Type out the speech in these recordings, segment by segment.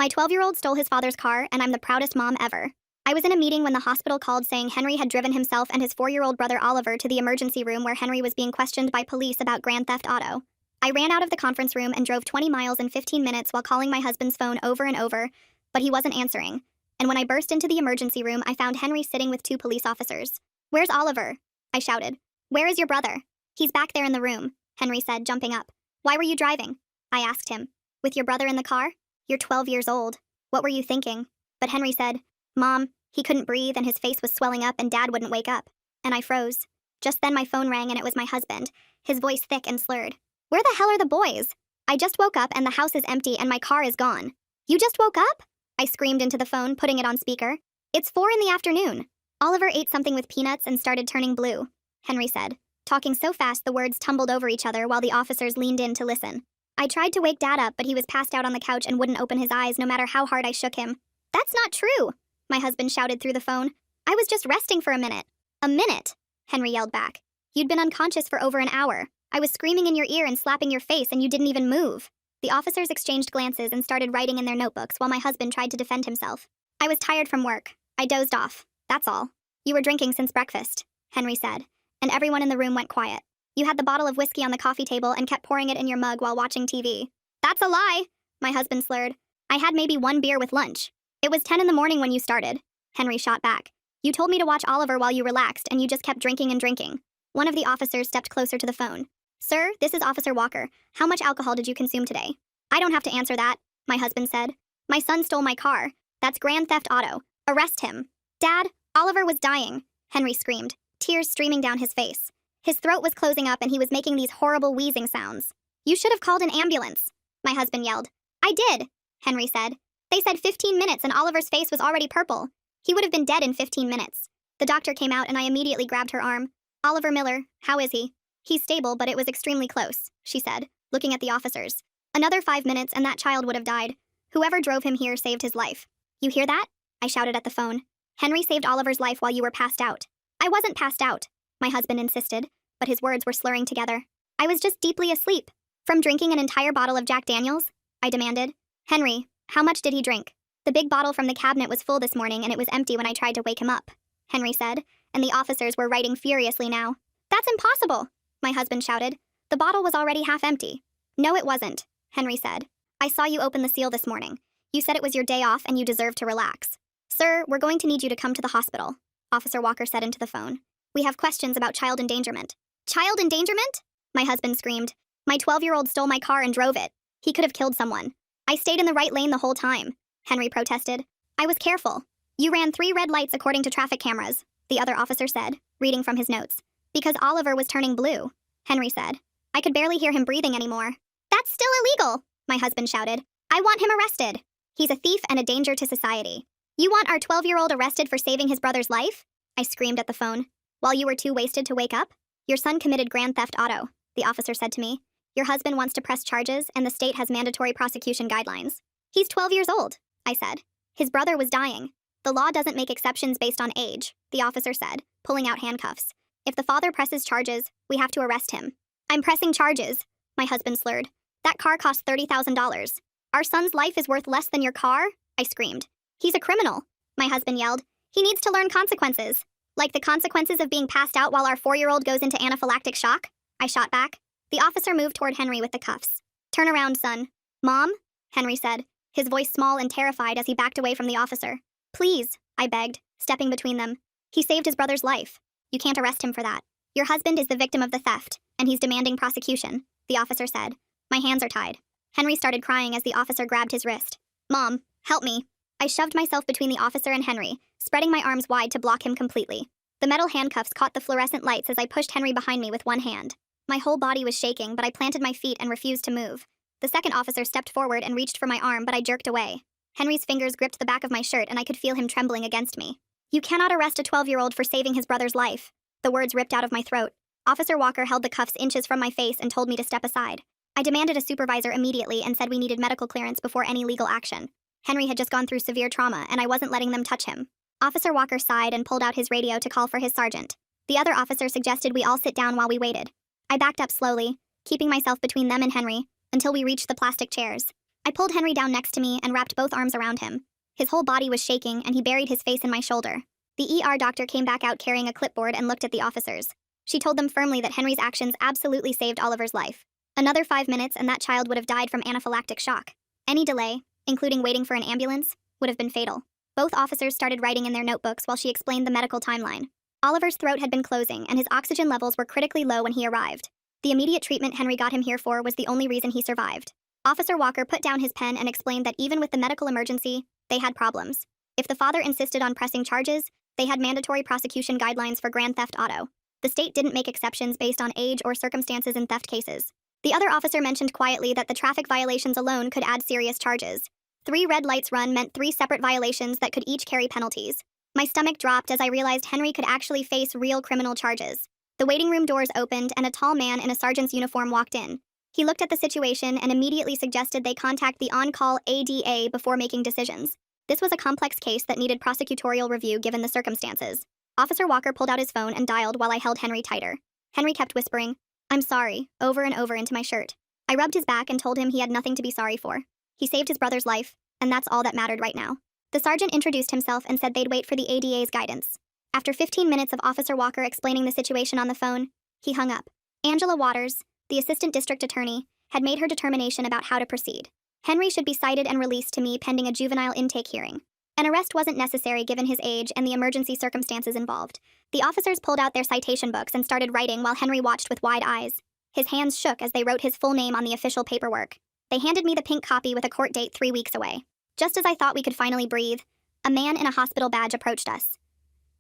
My 12-year-old stole his father's car, and I'm the proudest mom ever. I was in a meeting when the hospital called saying Henry had driven himself and his 4-year-old brother Oliver to the emergency room where Henry was being questioned by police about grand theft auto. I ran out of the conference room and drove 20 miles in 15 minutes while calling my husband's phone over and over, but he wasn't answering. And when I burst into the emergency room, I found Henry sitting with 2 police officers. "Where's Oliver?" I shouted. "Where is your brother?" "He's back there in the room," Henry said, jumping up. "Why were you driving?" I asked him. "With your brother in the car? You're 12 years old. What were you thinking?" But Henry said, "Mom," he couldn't breathe and his face was swelling up and Dad wouldn't wake up. And I froze. Just then my phone rang and it was my husband, his voice thick and slurred. "Where the hell are the boys? I just woke up and the house is empty and my car is gone." "You just woke up?" I screamed into the phone, putting it on speaker. "It's 4 in the afternoon. Oliver ate something with peanuts and started turning blue," Henry said, talking so fast the words tumbled over each other while the officers leaned in to listen. I tried to wake Dad up, but he was passed out on the couch and wouldn't open his eyes no matter how hard I shook him. "That's not true," my husband shouted through the phone. "I was just resting for a minute." "A minute?" Henry yelled back. "You'd been unconscious for over an hour. I was screaming in your ear and slapping your face and you didn't even move." The officers exchanged glances and started writing in their notebooks while my husband tried to defend himself. "I was tired from work. I dozed off. That's all." "You were drinking since breakfast," Henry said, and everyone in the room went quiet. "You had the bottle of whiskey on the coffee table and kept pouring it in your mug while watching TV." "That's a lie," my husband slurred. "I had maybe 1 beer with lunch." "It was 10 in the morning when you started," Henry shot back. "You told me to watch Oliver while you relaxed and you just kept drinking and drinking." One of the officers stepped closer to the phone. "Sir, this is Officer Walker. How much alcohol did you consume today?" "I don't have to answer that," my husband said. "My son stole my car. That's grand theft auto. Arrest him." "Dad, Oliver was dying," Henry screamed, tears streaming down his face. His throat was closing up and he was making these horrible wheezing sounds. "You should have called an ambulance," my husband yelled. "I did," Henry said. "They said 15 minutes and Oliver's face was already purple. He would have been dead in 15 minutes. The doctor came out and I immediately grabbed her arm. "Oliver Miller, how is he?" "He's stable, but it was extremely close," she said, looking at the officers. "Another 5 minutes and that child would have died. Whoever drove him here saved his life." "You hear that?" I shouted at the phone. "Henry saved Oliver's life while you were passed out." "I wasn't passed out," my husband insisted, but his words were slurring together. "I was just deeply asleep." "From drinking an entire bottle of Jack Daniels?" I demanded. "Henry, how much did he drink?" "The big bottle from the cabinet was full this morning and it was empty when I tried to wake him up," Henry said, and the officers were writing furiously now. "That's impossible," my husband shouted. "The bottle was already half empty." "No, it wasn't," Henry said. "I saw you open the seal this morning. You said it was your day off and you deserve to relax." "Sir, we're going to need you to come to the hospital," Officer Walker said into the phone. "We have questions about child endangerment." "Child endangerment?" my husband screamed. "My 12-year-old stole my car and drove it. He could have killed someone." "I stayed in the right lane the whole time," Henry protested. "I was careful." "You ran 3 red lights according to traffic cameras," the other officer said, reading from his notes. "Because Oliver was turning blue," Henry said. "I could barely hear him breathing anymore." "That's still illegal," my husband shouted. "I want him arrested. He's a thief and a danger to society." "You want our 12-year-old arrested for saving his brother's life?" I screamed at the phone. "While you were too wasted to wake up? Your son committed grand theft auto," the officer said to me. "Your husband wants to press charges and the state has mandatory prosecution guidelines." "He's 12 years old," I said. "His brother was dying." "The law doesn't make exceptions based on age," the officer said, pulling out handcuffs. "If the father presses charges, we have to arrest him." "I'm pressing charges," my husband slurred. "That car cost $30,000. Our son's life is worth less than your car?" I screamed. "He's a criminal," my husband yelled. "He needs to learn consequences." "Like the consequences of being passed out while our 4-year-old goes into anaphylactic shock?" I shot back. The officer moved toward Henry with the cuffs. "Turn around, son." "Mom?" Henry said, his voice small and terrified as he backed away from the officer. "Please," I begged, stepping between them. "He saved his brother's life. You can't arrest him for that. Your husband is the victim of the theft, and he's demanding prosecution," the officer said. "My hands are tied." Henry started crying as the officer grabbed his wrist. "Mom, help me." I shoved myself between the officer and Henry, spreading my arms wide to block him completely. The metal handcuffs caught the fluorescent lights as I pushed Henry behind me with one hand. My whole body was shaking, but I planted my feet and refused to move. The second officer stepped forward and reached for my arm, but I jerked away. Henry's fingers gripped the back of my shirt and I could feel him trembling against me. "You cannot arrest a 12-year-old for saving his brother's life." The words ripped out of my throat. Officer Walker held the cuffs inches from my face and told me to step aside. I demanded a supervisor immediately and said we needed medical clearance before any legal action. Henry had just gone through severe trauma and I wasn't letting them touch him. Officer Walker sighed and pulled out his radio to call for his sergeant. The other officer suggested we all sit down while we waited. I backed up slowly, keeping myself between them and Henry, until we reached the plastic chairs. I pulled Henry down next to me and wrapped both arms around him. His whole body was shaking, and he buried his face in my shoulder. The ER doctor came back out carrying a clipboard and looked at the officers. She told them firmly that Henry's actions absolutely saved Oliver's life. Another 5 minutes and that child would have died from anaphylactic shock. Any delay, including waiting for an ambulance, would have been fatal. Both officers started writing in their notebooks while she explained the medical timeline. Oliver's throat had been closing, and his oxygen levels were critically low when he arrived. The immediate treatment Henry got him here for was the only reason he survived. Officer Walker put down his pen and explained that even with the medical emergency, they had problems. If the father insisted on pressing charges, they had mandatory prosecution guidelines for grand theft auto. The state didn't make exceptions based on age or circumstances in theft cases. The other officer mentioned quietly that the traffic violations alone could add serious charges. 3 red lights run meant 3 separate violations that could each carry penalties. My stomach dropped as I realized Henry could actually face real criminal charges. The waiting room doors opened and a tall man in a sergeant's uniform walked in. He looked at the situation and immediately suggested they contact the on-call ADA before making decisions. This was a complex case that needed prosecutorial review given the circumstances. Officer Walker pulled out his phone and dialed while I held Henry tighter. Henry kept whispering, "I'm sorry," over and over into my shirt. I rubbed his back and told him he had nothing to be sorry for. He saved his brother's life, and that's all that mattered right now. The sergeant introduced himself and said they'd wait for the ADA's guidance. After 15 minutes of Officer Walker explaining the situation on the phone, he hung up. Angela Waters, the assistant district attorney, had made her determination about how to proceed. Henry should be cited and released to me pending a juvenile intake hearing. An arrest wasn't necessary given his age and the emergency circumstances involved. The officers pulled out their citation books and started writing while Henry watched with wide eyes. His hands shook as they wrote his full name on the official paperwork. They handed me the pink copy with a court date 3 weeks away. Just as I thought we could finally breathe, a man in a hospital badge approached us.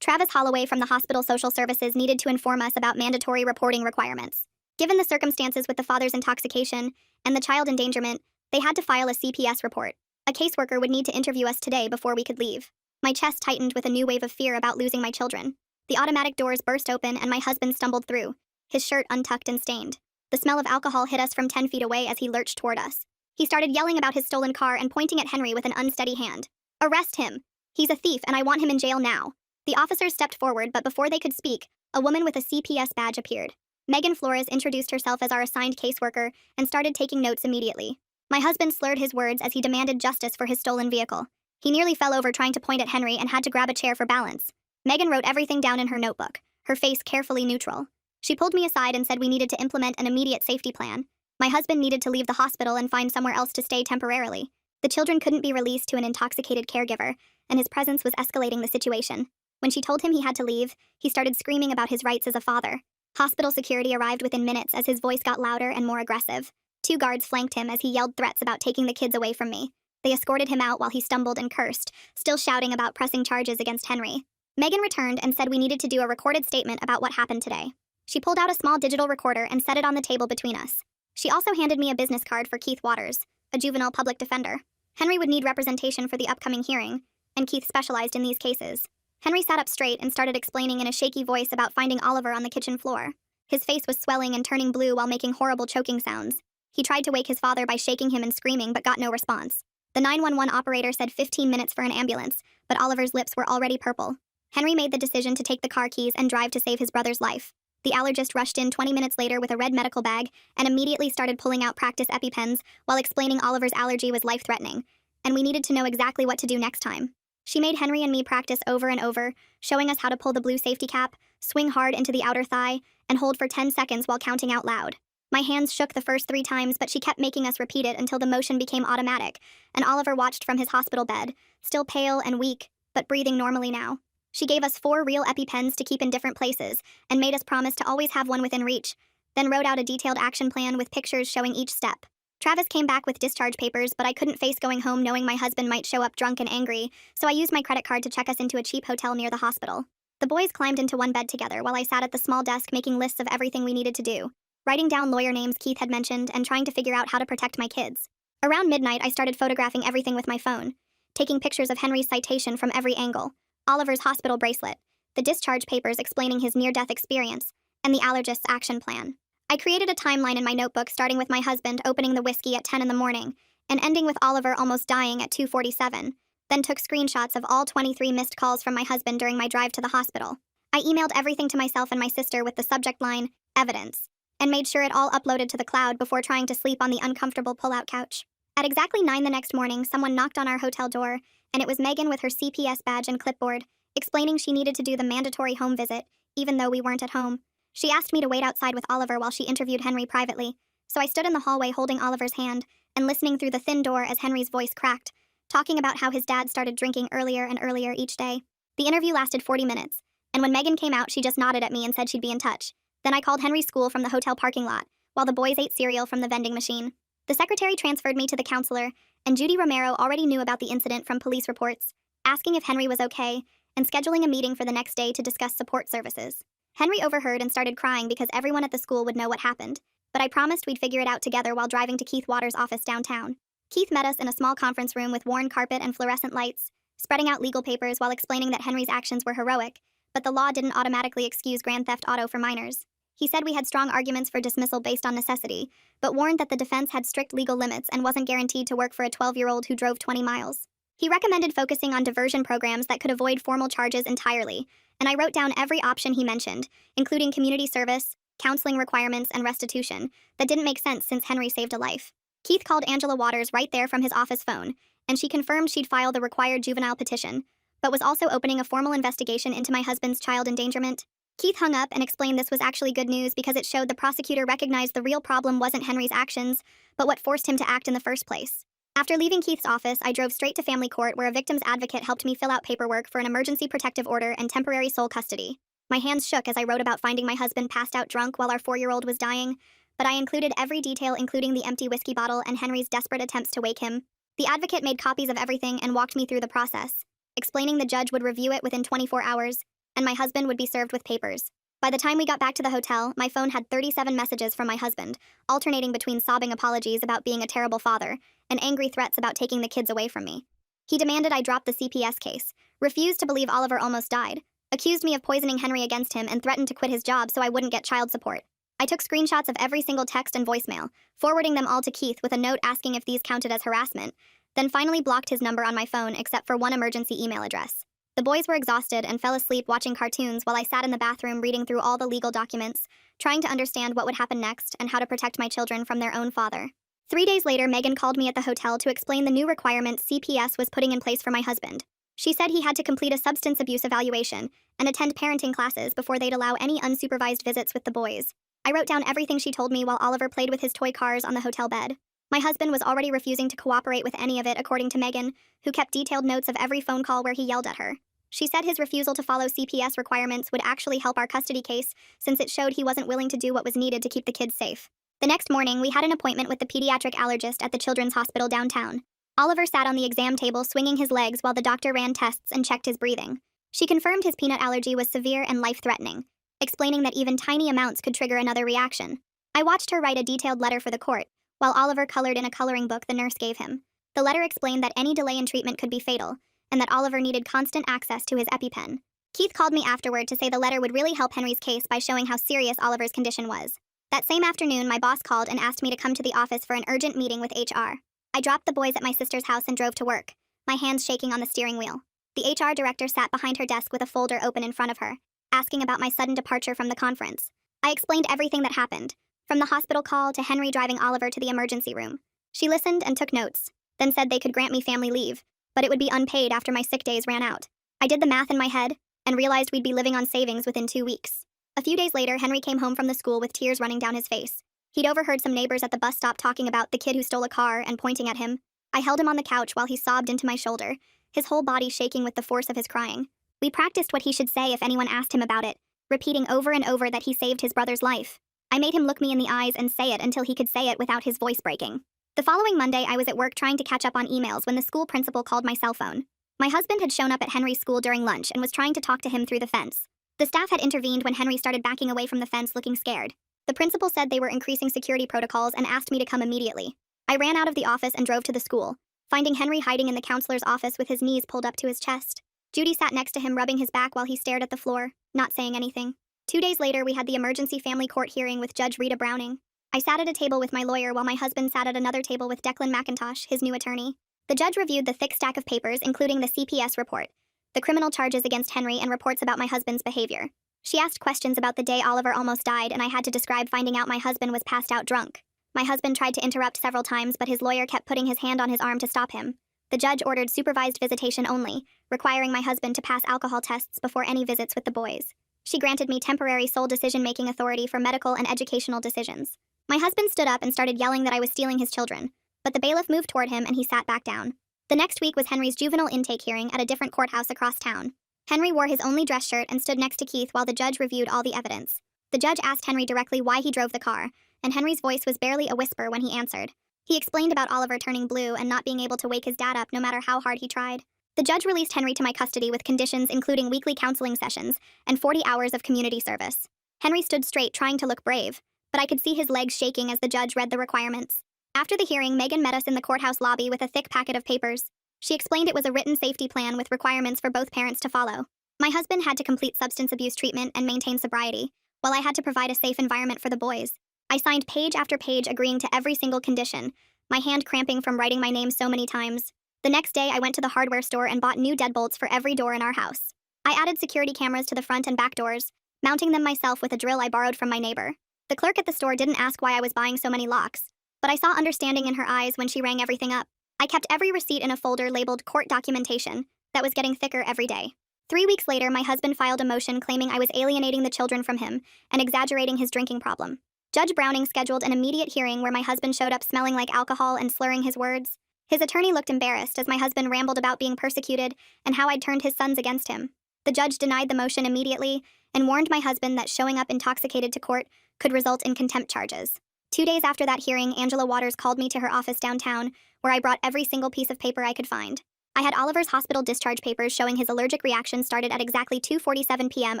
Travis Holloway from the hospital social services needed to inform us about mandatory reporting requirements. Given the circumstances with the father's intoxication and the child endangerment, they had to file a CPS report. A caseworker would need to interview us today before we could leave. My chest tightened with a new wave of fear about losing my children. The automatic doors burst open and my husband stumbled through, his shirt untucked and stained. The smell of alcohol hit us from 10 feet away as he lurched toward us. He started yelling about his stolen car and pointing at Henry with an unsteady hand. "Arrest him! He's a thief and I want him in jail now." The officers stepped forward, but before they could speak, a woman with a CPS badge appeared. Megan Flores introduced herself as our assigned caseworker and started taking notes immediately. My husband slurred his words as he demanded justice for his stolen vehicle. He nearly fell over trying to point at Henry and had to grab a chair for balance. Megan wrote everything down in her notebook, her face carefully neutral. She pulled me aside and said we needed to implement an immediate safety plan. My husband needed to leave the hospital and find somewhere else to stay temporarily. The children couldn't be released to an intoxicated caregiver, and his presence was escalating the situation. When she told him he had to leave, he started screaming about his rights as a father. Hospital security arrived within minutes as his voice got louder and more aggressive. 2 guards flanked him as he yelled threats about taking the kids away from me. They escorted him out while he stumbled and cursed, still shouting about pressing charges against Henry. Megan returned and said we needed to do a recorded statement about what happened today. She pulled out a small digital recorder and set it on the table between us. She also handed me a business card for Keith Waters, a juvenile public defender. Henry would need representation for the upcoming hearing, and Keith specialized in these cases. Henry sat up straight and started explaining in a shaky voice about finding Oliver on the kitchen floor. His face was swelling and turning blue while making horrible choking sounds. He tried to wake his father by shaking him and screaming, but got no response. The 911 operator said 15 minutes for an ambulance, but Oliver's lips were already purple. Henry made the decision to take the car keys and drive to save his brother's life. The allergist rushed in 20 minutes later with a red medical bag and immediately started pulling out practice EpiPens while explaining Oliver's allergy was life-threatening, and we needed to know exactly what to do next time. She made Henry and me practice over and over, showing us how to pull the blue safety cap, swing hard into the outer thigh, and hold for 10 seconds while counting out loud. My hands shook the first 3 times, but she kept making us repeat it until the motion became automatic, and Oliver watched from his hospital bed, still pale and weak, but breathing normally now. She gave us 4 real EpiPens to keep in different places, and made us promise to always have one within reach, then wrote out a detailed action plan with pictures showing each step. Travis came back with discharge papers, but I couldn't face going home knowing my husband might show up drunk and angry, so I used my credit card to check us into a cheap hotel near the hospital. The boys climbed into one bed together while I sat at the small desk making lists of everything we needed to do, writing down lawyer names Keith had mentioned and trying to figure out how to protect my kids. Around midnight, I started photographing everything with my phone, taking pictures of Henry's citation from every angle, Oliver's hospital bracelet, the discharge papers explaining his near-death experience, and the allergist's action plan. I created a timeline in my notebook starting with my husband opening the whiskey at 10 in the morning and ending with Oliver almost dying at 2:47, then took screenshots of all 23 missed calls from my husband during my drive to the hospital. I emailed everything to myself and my sister with the subject line, evidence, and made sure it all uploaded to the cloud before trying to sleep on the uncomfortable pull-out couch. At exactly 9 the next morning, someone knocked on our hotel door, and it was Megan with her CPS badge and clipboard, explaining she needed to do the mandatory home visit, even though we weren't at home. She asked me to wait outside with Oliver while she interviewed Henry privately, so I stood in the hallway holding Oliver's hand and listening through the thin door as Henry's voice cracked, talking about how his dad started drinking earlier and earlier each day. The interview lasted 40 minutes, and when Megan came out, she just nodded at me and said she'd be in touch. Then I called Henry's school from the hotel parking lot, while the boys ate cereal from the vending machine. The secretary transferred me to the counselor, and Judy Romero already knew about the incident from police reports, asking if Henry was okay, and scheduling a meeting for the next day to discuss support services. Henry overheard and started crying because everyone at the school would know what happened, but I promised we'd figure it out together while driving to Keith Waters' office downtown. Keith met us in a small conference room with worn carpet and fluorescent lights, spreading out legal papers while explaining that Henry's actions were heroic, but the law didn't automatically excuse grand theft auto for minors. He said we had strong arguments for dismissal based on necessity, but warned that the defense had strict legal limits and wasn't guaranteed to work for a 12-year-old who drove 20 miles. He recommended focusing on diversion programs that could avoid formal charges entirely, and I wrote down every option he mentioned, including community service, counseling requirements, and restitution, that didn't make sense since Henry saved a life. Keith called Angela Waters right there from his office phone, and she confirmed she'd file the required juvenile petition, but was also opening a formal investigation into my husband's child endangerment. Keith hung up and explained this was actually good news because it showed the prosecutor recognized the real problem wasn't Henry's actions, but what forced him to act in the first place. After leaving Keith's office, I drove straight to family court where a victim's advocate helped me fill out paperwork for an emergency protective order and temporary sole custody. My hands shook as I wrote about finding my husband passed out drunk while our 4-year-old was dying, but I included every detail, including the empty whiskey bottle and Henry's desperate attempts to wake him. The advocate made copies of everything and walked me through the process, explaining the judge would review it within 24 hours, and my husband would be served with papers. By the time we got back to the hotel, my phone had 37 messages from my husband, alternating between sobbing apologies about being a terrible father and angry threats about taking the kids away from me. He demanded I drop the CPS case, refused to believe Oliver almost died, accused me of poisoning Henry against him, and threatened to quit his job so I wouldn't get child support. I took screenshots of every single text and voicemail, forwarding them all to Keith with a note asking if these counted as harassment, then finally blocked his number on my phone except for one emergency email address. The boys were exhausted and fell asleep watching cartoons while I sat in the bathroom reading through all the legal documents, trying to understand what would happen next and how to protect my children from their own father. 3 days later, Megan called me at the hotel to explain the new requirements CPS was putting in place for my husband. She said he had to complete a substance abuse evaluation and attend parenting classes before they'd allow any unsupervised visits with the boys. I wrote down everything she told me while Oliver played with his toy cars on the hotel bed. My husband was already refusing to cooperate with any of it, according to Megan, who kept detailed notes of every phone call where he yelled at her. She said his refusal to follow CPS requirements would actually help our custody case since it showed he wasn't willing to do what was needed to keep the kids safe. The next morning, we had an appointment with the pediatric allergist at the Children's Hospital downtown. Oliver sat on the exam table swinging his legs while the doctor ran tests and checked his breathing. She confirmed his peanut allergy was severe and life-threatening, explaining that even tiny amounts could trigger another reaction. I watched her write a detailed letter for the court, while Oliver colored in a coloring book the nurse gave him. The letter explained that any delay in treatment could be fatal, and that Oliver needed constant access to his EpiPen. Keith called me afterward to say the letter would really help Henry's case by showing how serious Oliver's condition was. That same afternoon, my boss called and asked me to come to the office for an urgent meeting with HR. I dropped the boys at my sister's house and drove to work, my hands shaking on the steering wheel. The HR director sat behind her desk with a folder open in front of her, asking about my sudden departure from the conference. I explained everything that happened, from the hospital call to Henry driving Oliver to the emergency room. She listened and took notes, then said they could grant me family leave, but it would be unpaid after my sick days ran out. I did the math in my head and realized we'd be living on savings within 2 weeks. A few days later, Henry came home from the school with tears running down his face. He'd overheard some neighbors at the bus stop talking about the kid who stole a car and pointing at him. I held him on the couch while he sobbed into my shoulder, his whole body shaking with the force of his crying. We practiced what he should say if anyone asked him about it, repeating over and over that he saved his brother's life. I made him look me in the eyes and say it until he could say it without his voice breaking. The following Monday, I was at work trying to catch up on emails when the school principal called my cell phone. My husband had shown up at Henry's school during lunch and was trying to talk to him through the fence. The staff had intervened when Henry started backing away from the fence looking scared. The principal said they were increasing security protocols and asked me to come immediately. I ran out of the office and drove to the school, finding Henry hiding in the counselor's office with his knees pulled up to his chest. Judy sat next to him rubbing his back while he stared at the floor, not saying anything. 2 days later, we had the emergency family court hearing with Judge Rita Browning. I sat at a table with my lawyer while my husband sat at another table with Declan McIntosh, his new attorney. The judge reviewed the thick stack of papers, including the CPS report, the criminal charges against Henry, and reports about my husband's behavior. She asked questions about the day Oliver almost died, and I had to describe finding out my husband was passed out drunk. My husband tried to interrupt several times, but his lawyer kept putting his hand on his arm to stop him. The judge ordered supervised visitation only, requiring my husband to pass alcohol tests before any visits with the boys. She granted me temporary sole decision-making authority for medical and educational decisions. My husband stood up and started yelling that I was stealing his children, but the bailiff moved toward him and he sat back down. The next week was Henry's juvenile intake hearing at a different courthouse across town. Henry wore his only dress shirt and stood next to Keith while the judge reviewed all the evidence. The judge asked Henry directly why he drove the car, and Henry's voice was barely a whisper when he answered. He explained about Oliver turning blue and not being able to wake his dad up no matter how hard he tried. The judge released Henry to my custody with conditions including weekly counseling sessions and 40 hours of community service. Henry stood straight, trying to look brave, but I could see his legs shaking as the judge read the requirements. After the hearing, Megan met us in the courthouse lobby with a thick packet of papers. She explained it was a written safety plan with requirements for both parents to follow. My husband had to complete substance abuse treatment and maintain sobriety, while I had to provide a safe environment for the boys. I signed page after page agreeing to every single condition, my hand cramping from writing my name so many times. The next day, I went to the hardware store and bought new deadbolts for every door in our house. I added security cameras to the front and back doors, mounting them myself with a drill I borrowed from my neighbor. The clerk at the store didn't ask why I was buying so many locks, but I saw understanding in her eyes when she rang everything up. I kept every receipt in a folder labeled court documentation that was getting thicker every day. 3 weeks later, my husband filed a motion claiming I was alienating the children from him and exaggerating his drinking problem. Judge Browning scheduled an immediate hearing where my husband showed up smelling like alcohol and slurring his words. His attorney looked embarrassed as my husband rambled about being persecuted and how I'd turned his sons against him. The judge denied the motion immediately and warned my husband that showing up intoxicated to court could result in contempt charges. 2 days after that hearing, Angela Waters called me to her office downtown, where I brought every single piece of paper I could find. I had Oliver's hospital discharge papers showing his allergic reaction started at exactly 2:47 p.m.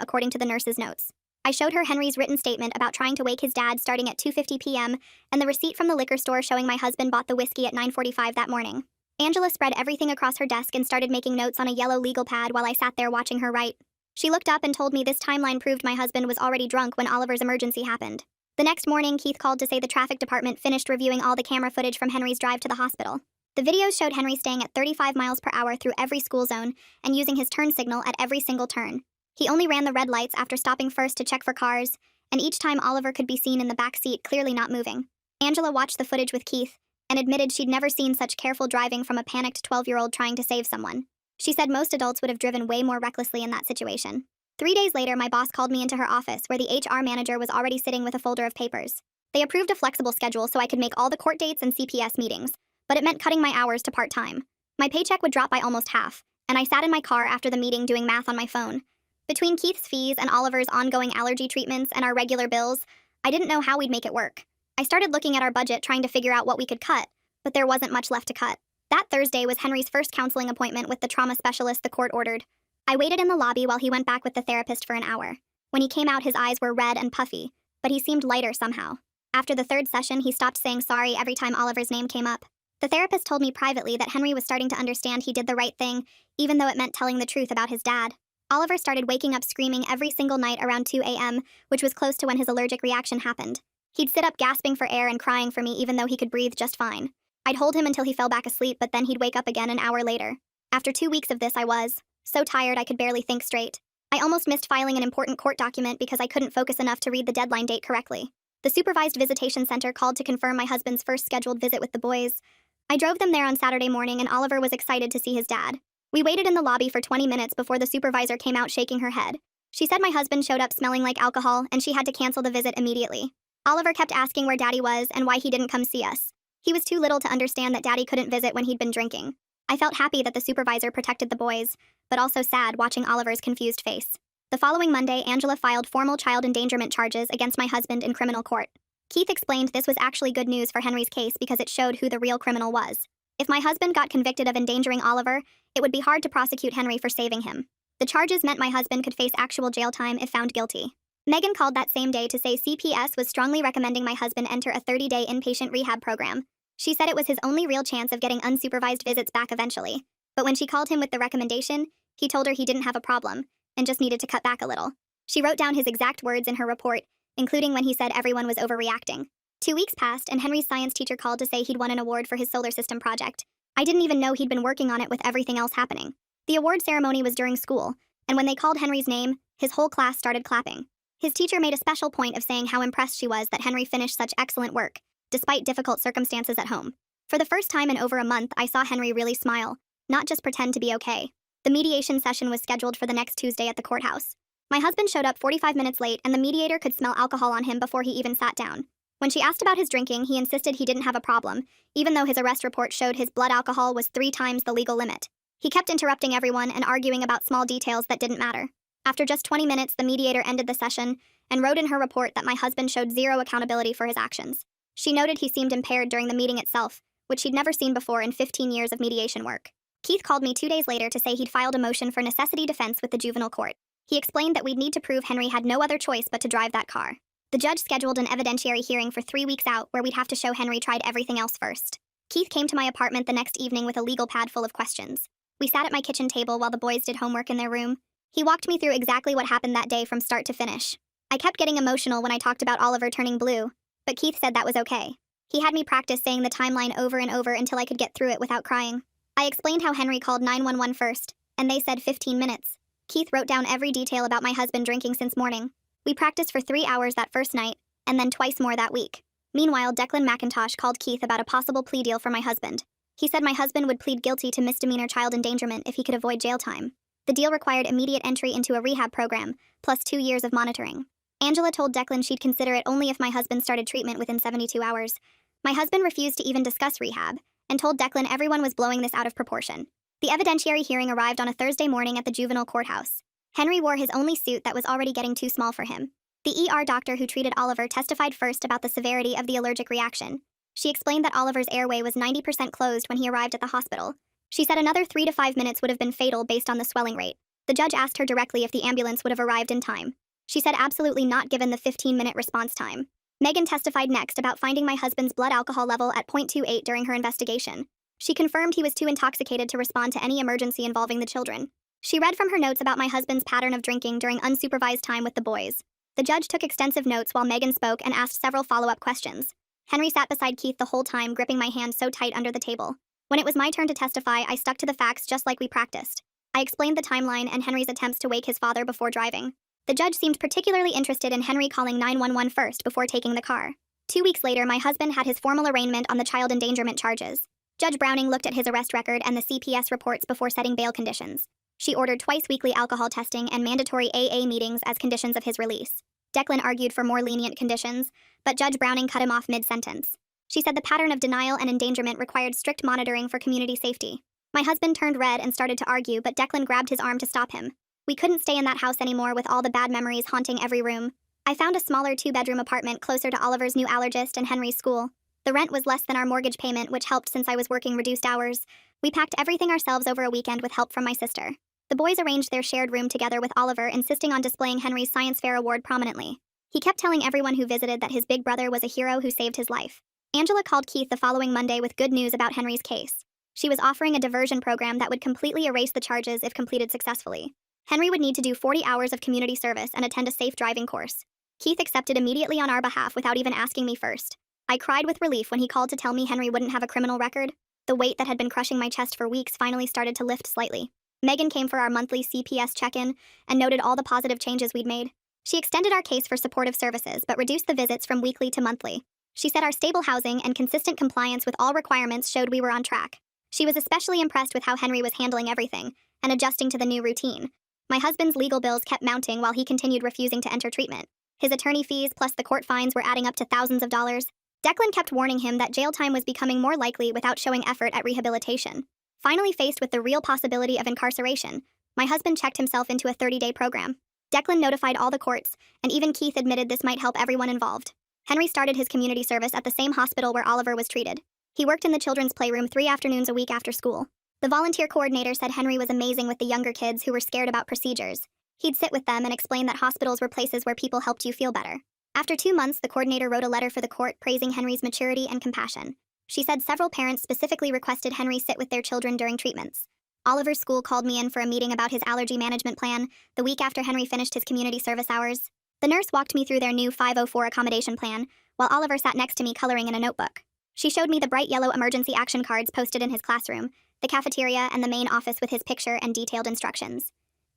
according to the nurse's notes. I showed her Henry's written statement about trying to wake his dad starting at 2:50 p.m. and the receipt from the liquor store showing my husband bought the whiskey at 9:45 that morning. Angela spread everything across her desk and started making notes on a yellow legal pad while I sat there watching her write. She looked up and told me this timeline proved my husband was already drunk when Oliver's emergency happened. The next morning, Keith called to say the traffic department finished reviewing all the camera footage from Henry's drive to the hospital. The videos showed Henry staying at 35 miles per hour through every school zone and using his turn signal at every single turn. He only ran the red lights after stopping first to check for cars, and each time Oliver could be seen in the back seat clearly not moving. Angela watched the footage with Keith and admitted she'd never seen such careful driving from a panicked 12-year-old trying to save someone. She said most adults would have driven way more recklessly in that situation. 3 days later, my boss called me into her office where the HR manager was already sitting with a folder of papers. They approved a flexible schedule so I could make all the court dates and CPS meetings, but it meant cutting my hours to part-time. My paycheck would drop by almost half, and I sat in my car after the meeting doing math on my phone. Between Keith's fees and Oliver's ongoing allergy treatments and our regular bills, I didn't know how we'd make it work. I started looking at our budget trying to figure out what we could cut, but there wasn't much left to cut. That Thursday was Henry's first counseling appointment with the trauma specialist the court ordered. I waited in the lobby while he went back with the therapist for an hour. When he came out, his eyes were red and puffy, but he seemed lighter somehow. After the third session, he stopped saying sorry every time Oliver's name came up. The therapist told me privately that Henry was starting to understand he did the right thing, even though it meant telling the truth about his dad. Oliver started waking up screaming every single night around 2 a.m., which was close to when his allergic reaction happened. He'd sit up gasping for air and crying for me even though he could breathe just fine. I'd hold him until he fell back asleep, but then he'd wake up again an hour later. After 2 weeks of this, I was so tired I could barely think straight. I almost missed filing an important court document because I couldn't focus enough to read the deadline date correctly. The supervised visitation center called to confirm my husband's first scheduled visit with the boys. I drove them there on Saturday morning and Oliver was excited to see his dad. We waited in the lobby for 20 minutes before the supervisor came out shaking her head. She said my husband showed up smelling like alcohol and she had to cancel the visit immediately. Oliver kept asking where Daddy was and why he didn't come see us. He was too little to understand that Daddy couldn't visit when he'd been drinking. I felt happy that the supervisor protected the boys, but also sad watching Oliver's confused face. The following Monday, Angela filed formal child endangerment charges against my husband in criminal court. Keith explained this was actually good news for Henry's case because it showed who the real criminal was. If my husband got convicted of endangering Oliver, it would be hard to prosecute Henry for saving him. The charges meant my husband could face actual jail time if found guilty. Megan called that same day to say CPS was strongly recommending my husband enter a 30-day inpatient rehab program. She said it was his only real chance of getting unsupervised visits back eventually. But when she called him with the recommendation, he told her he didn't have a problem and just needed to cut back a little. She wrote down his exact words in her report, including when he said everyone was overreacting. 2 weeks passed and Henry's science teacher called to say he'd won an award for his solar system project. I didn't even know he'd been working on it with everything else happening. The award ceremony was during school, and when they called Henry's name, his whole class started clapping. His teacher made a special point of saying how impressed she was that Henry finished such excellent work, despite difficult circumstances at home. For the first time in over a month, I saw Henry really smile, not just pretend to be okay. The mediation session was scheduled for the next Tuesday at the courthouse. My husband showed up 45 minutes late, and the mediator could smell alcohol on him before he even sat down. When she asked about his drinking, he insisted he didn't have a problem, even though his arrest report showed his blood alcohol was 3 times the legal limit. He kept interrupting everyone and arguing about small details that didn't matter. After just 20 minutes, the mediator ended the session and wrote in her report that my husband showed zero accountability for his actions. She noted he seemed impaired during the meeting itself, which she'd never seen before in 15 years of mediation work. Keith called me 2 days later to say he'd filed a motion for necessity defense with the juvenile court. He explained that we'd need to prove Henry had no other choice but to drive that car. The judge scheduled an evidentiary hearing for 3 weeks out where we'd have to show Henry tried everything else first. Keith came to my apartment the next evening with a legal pad full of questions. We sat at my kitchen table while the boys did homework in their room. He walked me through exactly what happened that day from start to finish. I kept getting emotional when I talked about Oliver turning blue, but Keith said that was okay. He had me practice saying the timeline over and over until I could get through it without crying. I explained how Henry called 911 first, and they said 15 minutes. Keith wrote down every detail about my husband drinking since morning. We practiced for 3 hours that first night, and then twice more that week. Meanwhile, Declan McIntosh called Keith about a possible plea deal for my husband. He said my husband would plead guilty to misdemeanor child endangerment if he could avoid jail time. The deal required immediate entry into a rehab program, plus 2 years of monitoring. Angela told Declan she'd consider it only if my husband started treatment within 72 hours. My husband refused to even discuss rehab, and told Declan everyone was blowing this out of proportion. The evidentiary hearing arrived on a Thursday morning at the juvenile courthouse. Henry wore his only suit that was already getting too small for him. The ER doctor who treated Oliver testified first about the severity of the allergic reaction. She explained that Oliver's airway was 90% closed when he arrived at the hospital. She said another 3 to 5 minutes would have been fatal based on the swelling rate. The judge asked her directly if the ambulance would have arrived in time. She said absolutely not given the 15-minute response time. Megan testified next about finding my husband's blood alcohol level at 0.28 during her investigation. She confirmed he was too intoxicated to respond to any emergency involving the children. She read from her notes about my husband's pattern of drinking during unsupervised time with the boys. The judge took extensive notes while Megan spoke and asked several follow-up questions. Henry sat beside Keith the whole time, gripping my hand so tight under the table. When it was my turn to testify, I stuck to the facts just like we practiced. I explained the timeline and Henry's attempts to wake his father before driving. The judge seemed particularly interested in Henry calling 911 first before taking the car. 2 weeks later, my husband had his formal arraignment on the child endangerment charges. Judge Browning looked at his arrest record and the CPS reports before setting bail conditions. She ordered twice-weekly alcohol testing and mandatory AA meetings as conditions of his release. Declan argued for more lenient conditions, but Judge Browning cut him off mid-sentence. She said the pattern of denial and endangerment required strict monitoring for community safety. My husband turned red and started to argue, but Declan grabbed his arm to stop him. We couldn't stay in that house anymore with all the bad memories haunting every room. I found a smaller 2-bedroom apartment closer to Oliver's new allergist and Henry's school. The rent was less than our mortgage payment, which helped since I was working reduced hours. We packed everything ourselves over a weekend with help from my sister. The boys arranged their shared room together with Oliver, insisting on displaying Henry's Science Fair award prominently. He kept telling everyone who visited that his big brother was a hero who saved his life. Angela called Keith the following Monday with good news about Henry's case. She was offering a diversion program that would completely erase the charges if completed successfully. Henry would need to do 40 hours of community service and attend a safe driving course. Keith accepted immediately on our behalf without even asking me first. I cried with relief when he called to tell me Henry wouldn't have a criminal record. The weight that had been crushing my chest for weeks finally started to lift slightly. Megan came for our monthly CPS check-in and noted all the positive changes we'd made. She extended our case for supportive services but reduced the visits from weekly to monthly. She said our stable housing and consistent compliance with all requirements showed we were on track. She was especially impressed with how Henry was handling everything and adjusting to the new routine. My husband's legal bills kept mounting while he continued refusing to enter treatment. His attorney fees plus the court fines were adding up to thousands of dollars. Declan kept warning him that jail time was becoming more likely without showing effort at rehabilitation. Finally faced with the real possibility of incarceration, my husband checked himself into a 30-day program. Declan notified all the courts, and even Keith admitted this might help everyone involved. Henry started his community service at the same hospital where Oliver was treated. He worked in the children's playroom 3 afternoons a week after school. The volunteer coordinator said Henry was amazing with the younger kids who were scared about procedures. He'd sit with them and explain that hospitals were places where people helped you feel better. After 2 months, the coordinator wrote a letter for the court praising Henry's maturity and compassion. She said several parents specifically requested Henry sit with their children during treatments. Oliver's school called me in for a meeting about his allergy management plan the week after Henry finished his community service hours. The nurse walked me through their new 504 accommodation plan, while Oliver sat next to me coloring in a notebook. She showed me the bright yellow emergency action cards posted in his classroom, the cafeteria, and the main office with his picture and detailed instructions.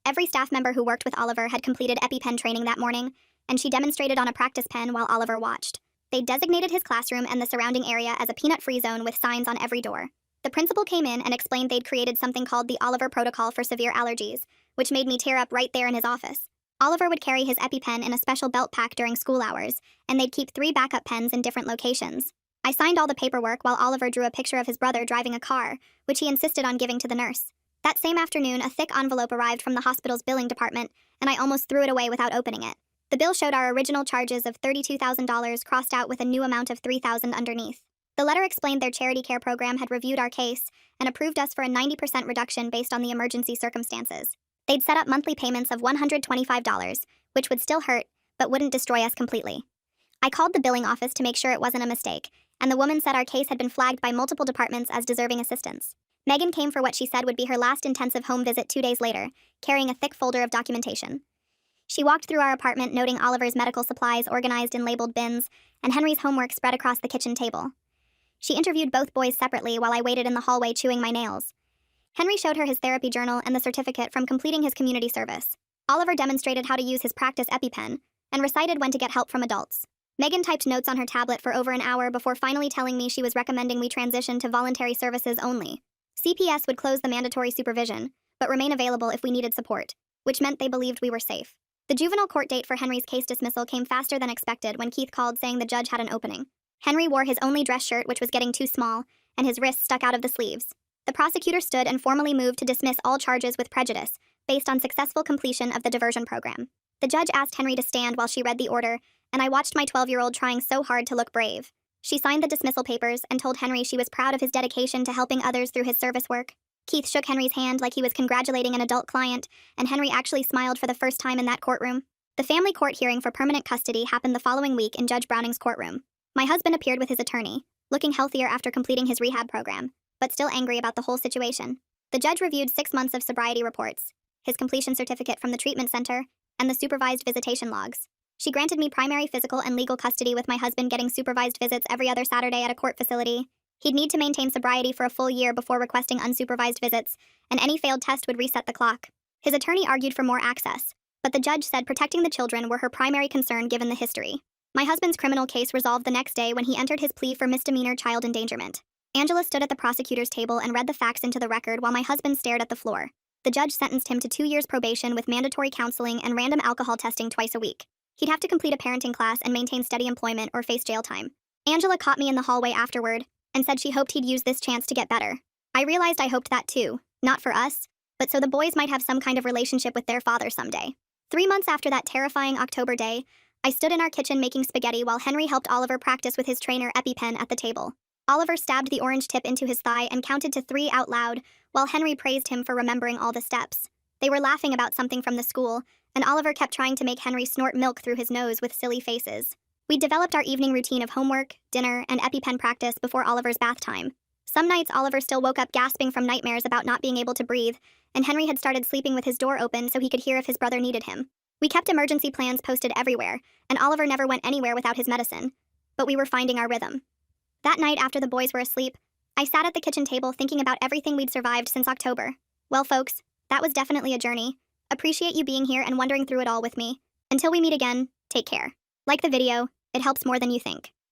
Every staff member who worked with Oliver had completed EpiPen training that morning, and she demonstrated on a practice pen while Oliver watched. They designated his classroom and the surrounding area as a peanut-free zone with signs on every door. The principal came in and explained they'd created something called the Oliver Protocol for severe allergies, which made me tear up right there in his office. Oliver would carry his EpiPen in a special belt pack during school hours, and they'd keep 3 backup pens in different locations. I signed all the paperwork while Oliver drew a picture of his brother driving a car, which he insisted on giving to the nurse. That same afternoon, a thick envelope arrived from the hospital's billing department, and I almost threw it away without opening it. The bill showed our original charges of $32,000 crossed out with a new amount of $3,000 underneath. The letter explained their charity care program had reviewed our case and approved us for a 90% reduction based on the emergency circumstances. They'd set up monthly payments of $125, which would still hurt, but wouldn't destroy us completely. I called the billing office to make sure it wasn't a mistake, and the woman said our case had been flagged by multiple departments as deserving assistance. Megan came for what she said would be her last intensive home visit 2 days later, carrying a thick folder of documentation. She walked through our apartment, noting Oliver's medical supplies organized in labeled bins and Henry's homework spread across the kitchen table. She interviewed both boys separately while I waited in the hallway chewing my nails. Henry showed her his therapy journal and the certificate from completing his community service. Oliver demonstrated how to use his practice EpiPen and recited when to get help from adults. Megan typed notes on her tablet for over an hour before finally telling me she was recommending we transition to voluntary services only. CPS would close the mandatory supervision, but remain available if we needed support, which meant they believed we were safe. The juvenile court date for Henry's case dismissal came faster than expected when Keith called saying the judge had an opening. Henry wore his only dress shirt, which was getting too small, and his wrists stuck out of the sleeves. The prosecutor stood and formally moved to dismiss all charges with prejudice, based on successful completion of the diversion program. The judge asked Henry to stand while she read the order, and I watched my 12-year-old trying so hard to look brave. She signed the dismissal papers and told Henry she was proud of his dedication to helping others through his service work. Keith shook Henry's hand like he was congratulating an adult client, and Henry actually smiled for the first time in that courtroom. The family court hearing for permanent custody happened the following week in Judge Browning's courtroom. My husband appeared with his attorney, looking healthier after completing his rehab program, but still angry about the whole situation. The judge reviewed 6 months of sobriety reports, his completion certificate from the treatment center, and the supervised visitation logs. She granted me primary physical and legal custody, with my husband getting supervised visits every other Saturday at a court facility. He'd need to maintain sobriety for a full year before requesting unsupervised visits, and any failed test would reset the clock. His attorney argued for more access, but the judge said protecting the children were her primary concern given the history. My husband's criminal case resolved the next day when he entered his plea for misdemeanor child endangerment. Angela stood at the prosecutor's table and read the facts into the record while my husband stared at the floor. The judge sentenced him to 2 years probation with mandatory counseling and random alcohol testing twice a week. He'd have to complete a parenting class and maintain steady employment or face jail time. Angela caught me in the hallway afterward and said she hoped he'd use this chance to get better. I realized I hoped that too, not for us, but so the boys might have some kind of relationship with their father someday. 3 months after that terrifying October day, I stood in our kitchen making spaghetti while Henry helped Oliver practice with his trainer EpiPen at the table. Oliver stabbed the orange tip into his thigh and counted to 3 out loud, while Henry praised him for remembering all the steps. They were laughing about something from the school, and Oliver kept trying to make Henry snort milk through his nose with silly faces. We developed our evening routine of homework, dinner, and EpiPen practice before Oliver's bath time. Some nights Oliver still woke up gasping from nightmares about not being able to breathe, and Henry had started sleeping with his door open so he could hear if his brother needed him. We kept emergency plans posted everywhere, and Oliver never went anywhere without his medicine, but we were finding our rhythm. That night after the boys were asleep, I sat at the kitchen table thinking about everything we'd survived since October. Well, folks, that was definitely a journey. Appreciate you being here and wondering through it all with me. Until we meet again, take care. Like the video, it helps more than you think.